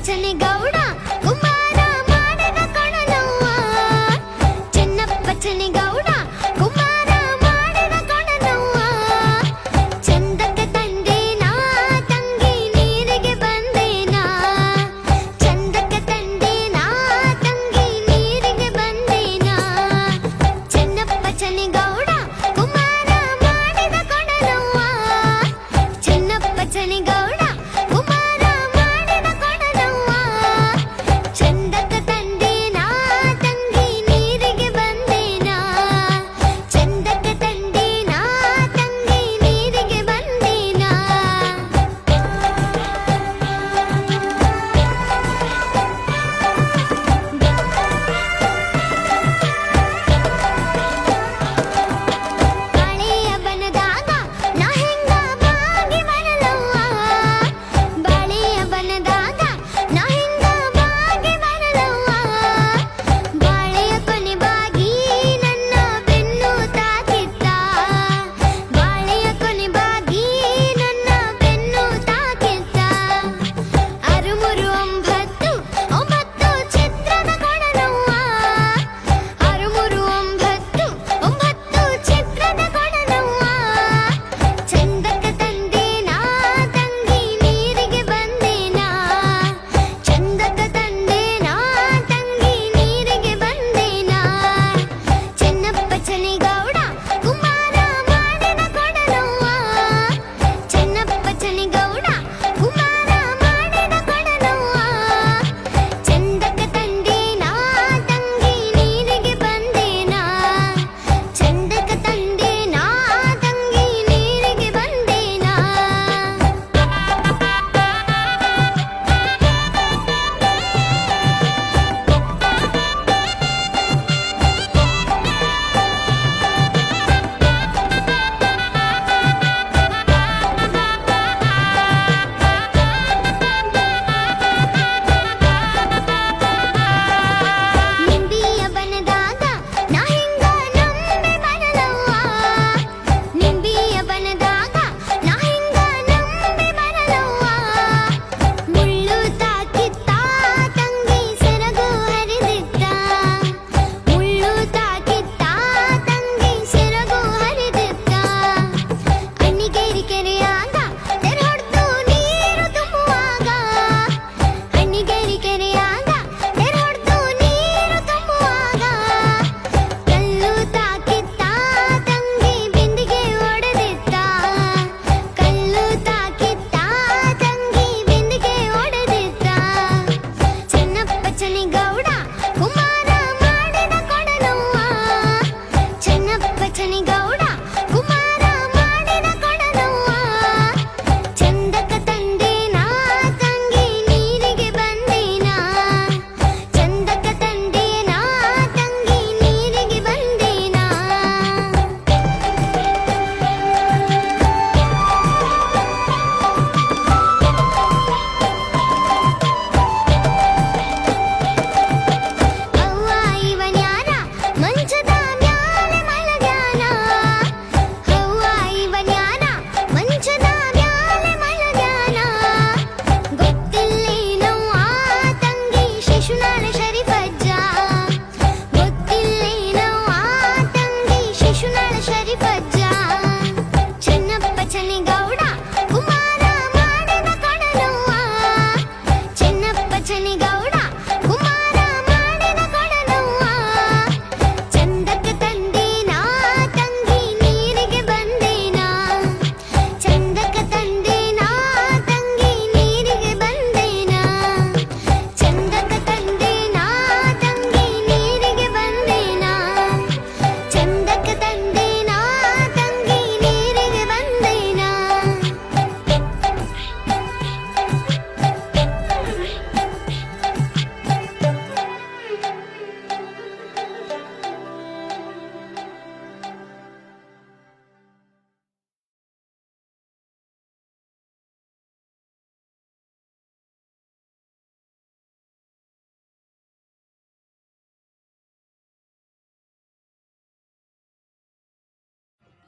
ಚನಿಗೌಡ ಕುಮಾರ ಮಾಡಿದ ಕೊಣನವ್ವ ಚೆನ್ನಪ್ಪ ಚನಿಗೌಡ ಕುಮಾರ ಮಾಡಿದ ಕೊಣನವ್ವ ಚಂದಕ್ಕೆ ತಂದೇನಾ ತಂಗಿ ನೀರಿಗೆ ಬಂದೇನಾ ಚಂದಕ್ಕೆ ತಂದೇನಾ ತಂಗಿ ನೀರಿಗೆ ಬಂದೇನಾ ಚೆನ್ನಪ್ಪ ಚನಿಗೌಡ ಕುಮಾರ ಮಾಡಿದ ಕೊಣನವ್ವ ಚೆನ್ನಪ್ಪ ಚನಿಗೌಡ ಕುಮಾರ ಮಾಡಿದ ಕೊಣನವ್ವ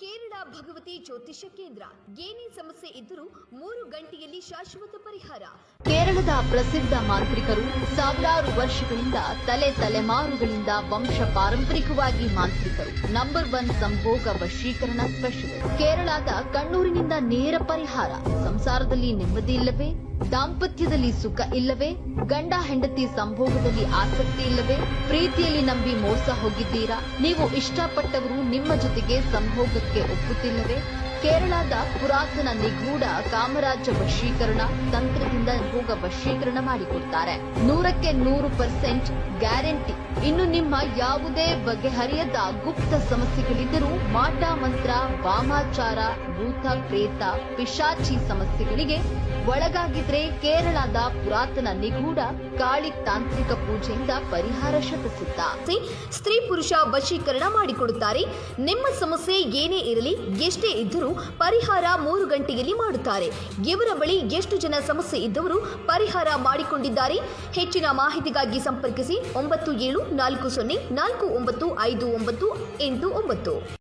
ಕೇರಳ ಭಗವತಿ ಜ್ಯೋತಿಷ್ಯ ಕೇಂದ್ರ. ಏನೇ ಸಮಸ್ಯೆ ಇದ್ದರೂ 3 ಗಂಟೆಯಲ್ಲಿ ಶಾಶ್ವತ ಪರಿಹಾರ. ಕೇರಳದ ಪ್ರಸಿದ್ಧ ಮಾಂತ್ರಿಕರು ಸಾವಿರಾರು ವರ್ಷಗಳಿಂದ ತಲೆಮಾರುಗಳಿಂದ ವಂಶ ಪಾರಂಪರಿಕವಾಗಿ ಮಾಂತ್ರಿಕರು. ನಂಬರ್ 1 ಸಂಭೋಗ ವಶೀಕರಣ ಸ್ಪೆಷಲಿಸ್ಟ್. ಕೇರಳದ ಕಣ್ಣೂರಿನಿಂದ ನೇರ ಪರಿಹಾರ. ಸಂಸಾರದಲ್ಲಿ ನೆಮ್ಮದಿ ಇಲ್ಲವೇ? ದಾಂಪತ್ಯದಲ್ಲಿ ಸುಖ ಇಲ್ಲವೇ? ಗಂಡ ಹೆಂಡತಿ ಸಂಭೋಗದಲ್ಲಿ ಆಸಕ್ತಿ ಇಲ್ಲವೇ? ಪ್ರೀತಿಯಲ್ಲಿ ನಂಬಿ ಮೋಸ ಹೋಗಿದ್ದೀರಾ? ನೀವು ಇಷ್ಟಪಟ್ಟವರು ನಿಮ್ಮ ಜೊತೆಗೆ ಸಂಭೋಗಕ್ಕೆ ಒಪ್ಪುತ್ತಿಲ್ಲವೇ? ಕೇರಳದ ಪುರಾತನ ನಿಗೂಢ ಕಾಮರಾಜ ವಶೀಕರಣ ತಂತ್ರದಿಂದ ಭೋಗ ವಶೀಕರಣ ಮಾಡಿಕೊಡ್ತಾರೆ. 100% ಗ್ಯಾರಂಟಿ. ಇನ್ನು ನಿಮ್ಮ ಯಾವುದೇ ಬಗೆಹರಿಯದ ಗುಪ್ತ ಸಮಸ್ಯೆಗಳಿದ್ದರೂ ಮಾಟ ಮಂತ್ರ, ವಾಮಾಚಾರ, ಭೂತ ಪ್ರೇತ, ಪಿಶಾಚಿ ಸಮಸ್ಯೆಗಳಿಗೆ ಒಳಗಾಗಿದ್ರೆ ಕೇರಳದ ಪುರಾತನ ನಿಗೂಢ ಕಾಳಿ ತಾಂತ್ರಿಕ ಪೂಜೆಯಿಂದ ಪರಿಹಾರ ಶತಸಿದ್ಧ. ಸ್ತ್ರೀ ಪುರುಷ ವಶೀಕರಣ ಮಾಡಿಕೊಡುತ್ತಾರೆ. ನಿಮ್ಮ ಸಮಸ್ಯೆ ಏನೇ ಇರಲಿ, ಎಷ್ಟೇ ಇದ್ದರೂ ಪರಿಹಾರ 3 ಗಂಟೆಯಲ್ಲಿ ಮಾಡುತ್ತಾರೆ. ಇವರ ಬಳಿ ಎಷ್ಟು ಜನ ಸಮಸ್ಯೆ ಇದ್ದವರು ಪರಿಹಾರ ಮಾಡಿಕೊಂಡಿದ್ದಾರೆ? ಹೆಚ್ಚಿನ ಮಾಹಿತಿಗಾಗಿ ಸಂಪರ್ಕಿಸಿ 9740495989.